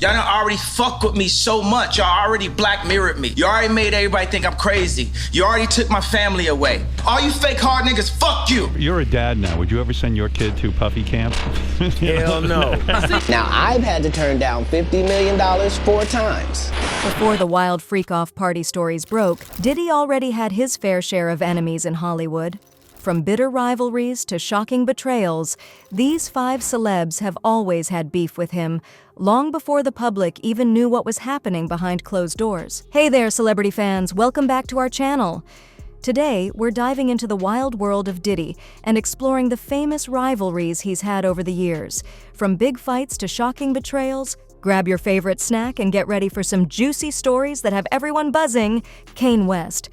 Y'all done already fucked with me so much. Y'all already Black Mirrored me. You already made everybody think I'm crazy. You already took my family away. All you fake hard niggas, fuck you. You're a dad now. Would you ever send your kid to puffy camp? Hell no. Now, I've had to turn down $50 million 4 times. Before the wild freak-off party stories broke, Diddy already had his fair share of enemies in Hollywood. From bitter rivalries to shocking betrayals, these 5 celebs have always had beef with him, long before the public even knew what was happening behind closed doors. Hey there, celebrity fans, welcome back to our channel. Today, we're diving into the wild world of Diddy and exploring the famous rivalries he's had over the years. From big fights to shocking betrayals, grab your favorite snack and get ready for some juicy stories that have everyone buzzing. Kanye West.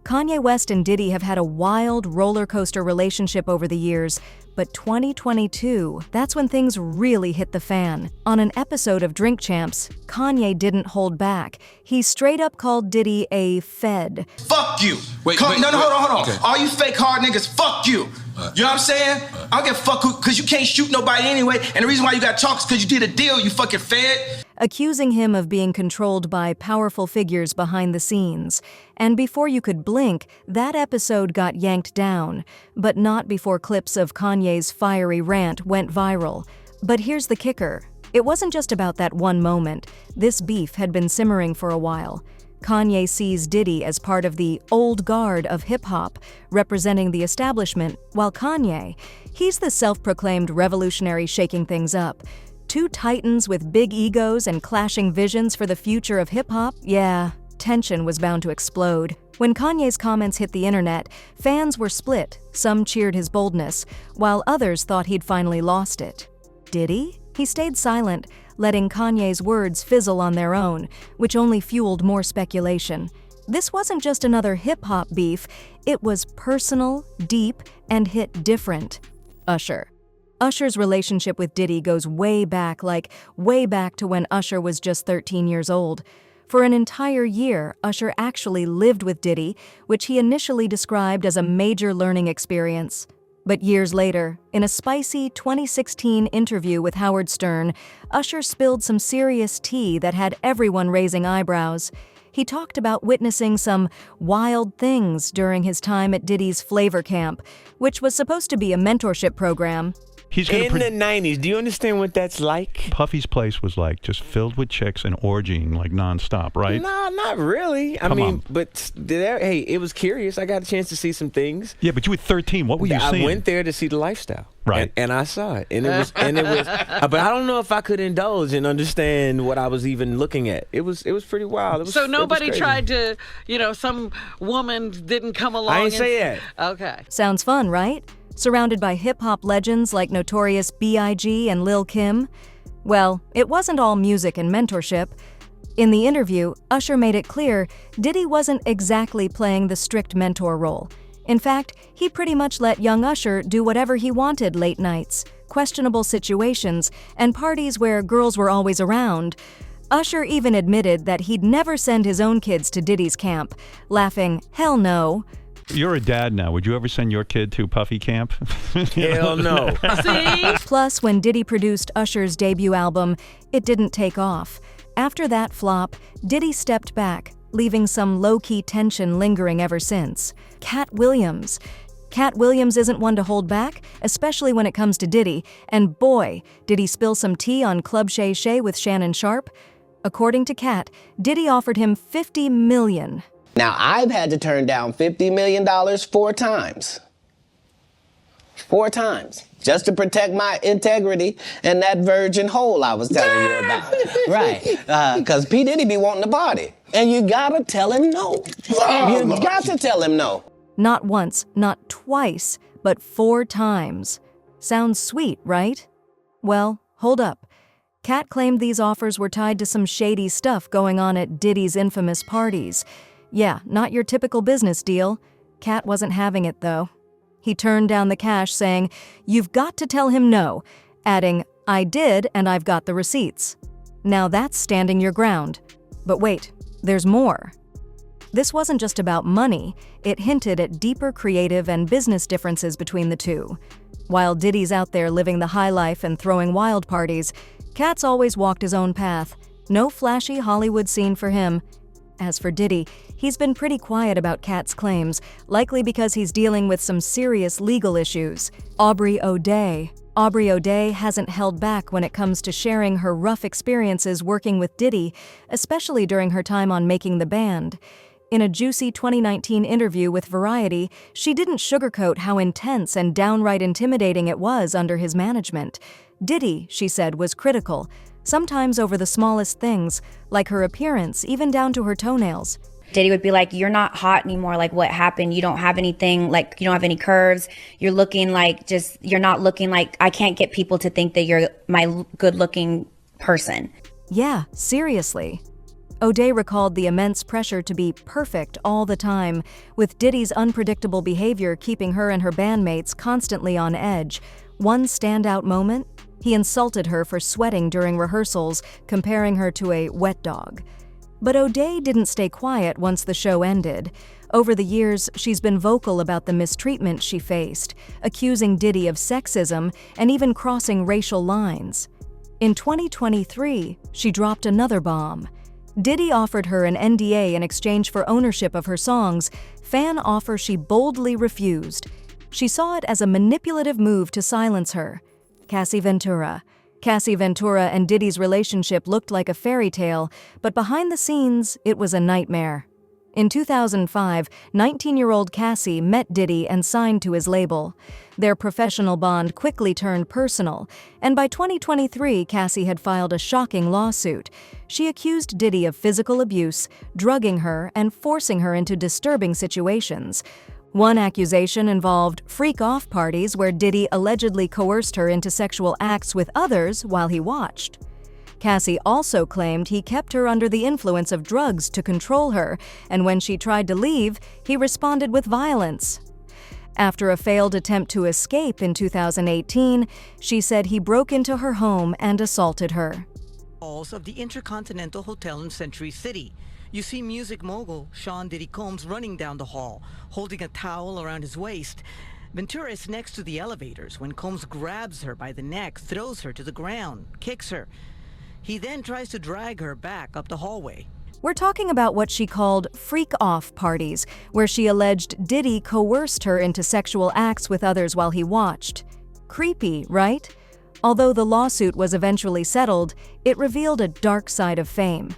Kanye West and Diddy have had a wild roller coaster relationship over the years, but 2022, that's when things really hit the fan. On an episode of Drink Champs, Kanye didn't hold back. He straight up called Diddy a Fed. Fuck you. Wait, hold on. Okay. All you fake hard niggas, fuck you. You know what I'm saying? I don't give a fuck because you can't shoot nobody anyway, and the reason why you got talk is because you did a deal, you fucking Fed. Accusing him of being controlled by powerful figures behind the scenes. And before you could blink, that episode got yanked down, but not before clips of Kanye's fiery rant went viral. But here's the kicker. It wasn't just about that one moment. This beef had been simmering for a while. Kanye sees Diddy as part of the old guard of hip-hop, representing the establishment, while Kanye, he's the self-proclaimed revolutionary shaking things up. 2 titans with big egos and clashing visions for the future of hip-hop? Yeah, tension was bound to explode. When Kanye's comments hit the internet, fans were split. Some cheered his boldness, while others thought he'd finally lost it. Did he? He stayed silent, letting Kanye's words fizzle on their own, which only fueled more speculation. This wasn't just another hip-hop beef, it was personal, deep, and hit different. Usher. Usher's relationship with Diddy goes way back to when Usher was just 13 years old. For an entire year, Usher actually lived with Diddy, which he initially described as a major learning experience. But years later, in a spicy 2016 interview with Howard Stern, Usher spilled some serious tea that had everyone raising eyebrows. He talked about witnessing some wild things during his time at Diddy's Flavor Camp, which was supposed to be a mentorship program. In the 90s, do you understand what that's like? Puffy's place was like just filled with chicks and orgying like nonstop, right? No, not really. I mean, but hey, it was curious. I got a chance to see some things. Yeah, but you were 13. What were you seeing? I went there to see the lifestyle. Right. And I saw it. And it was but I don't know if I could indulge and understand what I was even looking at. It was pretty wild. So nobody tried to, some woman didn't come along. I ain't say that. Okay. Sounds fun, right? Surrounded by hip-hop legends like Notorious B.I.G. and Lil' Kim? Well, it wasn't all music and mentorship. In the interview, Usher made it clear Diddy wasn't exactly playing the strict mentor role. In fact, he pretty much let young Usher do whatever he wanted late nights, questionable situations, and parties where girls were always around. Usher even admitted that he'd never send his own kids to Diddy's camp, laughing, "Hell no." You're a dad now. Would you ever send your kid to puffy camp? Hell no. See? Plus, when Diddy produced Usher's debut album, it didn't take off. After that flop, Diddy stepped back, leaving some low-key tension lingering ever since. Cat Williams. Cat Williams isn't one to hold back, especially when it comes to Diddy, and boy, did he spill some tea on Club Shay Shay with Shannon Sharpe. According to Cat, Diddy offered him $50 million. Now, I've had to turn down $50 million 4 times. 4 times. Just to protect my integrity and that virgin hole I was telling you about. Right. Because P. Diddy be wanting to party. And you gotta tell him no. You got to tell him no. Not once, not twice, but 4 times. Sounds sweet, right? Well, hold up. Cat claimed these offers were tied to some shady stuff going on at Diddy's infamous parties. Yeah, not your typical business deal. Cat wasn't having it, though. He turned down the cash, saying, "You've got to tell him no," adding, "I did, and I've got the receipts." Now that's standing your ground. But wait, there's more. This wasn't just about money, it hinted at deeper creative and business differences between the two. While Diddy's out there living the high life and throwing wild parties, Cat's always walked his own path, No flashy Hollywood scene for him. As for Diddy, he's been pretty quiet about Kat's claims, likely because he's dealing with some serious legal issues. Aubrey O'Day hasn't held back when it comes to sharing her rough experiences working with Diddy, especially during her time on Making the Band. In a juicy 2019 interview with Variety, she didn't sugarcoat how intense and downright intimidating it was under his management. Diddy, she said, was critical, sometimes over the smallest things, like her appearance, even down to her toenails. Diddy would be like, "You're not hot anymore. Like, what happened? You don't have anything, like, you don't have any curves. You're looking like you're not looking like, I can't get people to think that you're my good-looking person." Yeah, seriously. O'Day recalled the immense pressure to be perfect all the time, with Diddy's unpredictable behavior keeping her and her bandmates constantly on edge. One standout moment? He insulted her for sweating during rehearsals, comparing her to a wet dog. But O'Day didn't stay quiet once the show ended. Over the years, she's been vocal about the mistreatment she faced, accusing Diddy of sexism and even crossing racial lines. In 2023, she dropped another bomb. Diddy offered her an NDA in exchange for ownership of her songs, fan offer she boldly refused. She saw it as a manipulative move to silence her. Cassie Ventura and Diddy's relationship looked like a fairy tale, but behind the scenes, it was a nightmare. In 2005, 19-year-old Cassie met Diddy and signed to his label. Their professional bond quickly turned personal, and by 2023, Cassie had filed a shocking lawsuit. She accused Diddy of physical abuse, drugging her, and forcing her into disturbing situations. One accusation involved freak-off parties where Diddy allegedly coerced her into sexual acts with others while he watched. Cassie also claimed he kept her under the influence of drugs to control her, and when she tried to leave, he responded with violence. After a failed attempt to escape in 2018, she said he broke into her home and assaulted her. Halls of the Intercontinental Hotel in Century City. You see music mogul Sean Diddy Combs running down the hall, holding a towel around his waist. Ventura is next to the elevators when Combs grabs her by the neck, throws her to the ground, kicks her. He then tries to drag her back up the hallway. We're talking about what she called freak-off parties, where she alleged Diddy coerced her into sexual acts with others while he watched. Creepy, right? Although the lawsuit was eventually settled, it revealed a dark side of fame.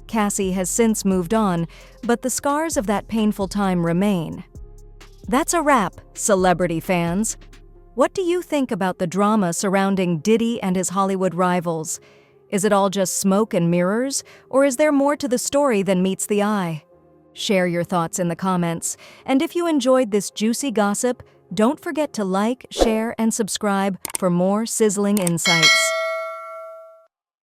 Cassie has since moved on, but the scars of that painful time remain. That's a wrap, celebrity fans. What do you think about the drama surrounding Diddy and his Hollywood rivals? Is it all just smoke and mirrors, or is there more to the story than meets the eye? Share your thoughts in the comments, and if you enjoyed this juicy gossip, don't forget to like, share, and subscribe for more sizzling insights.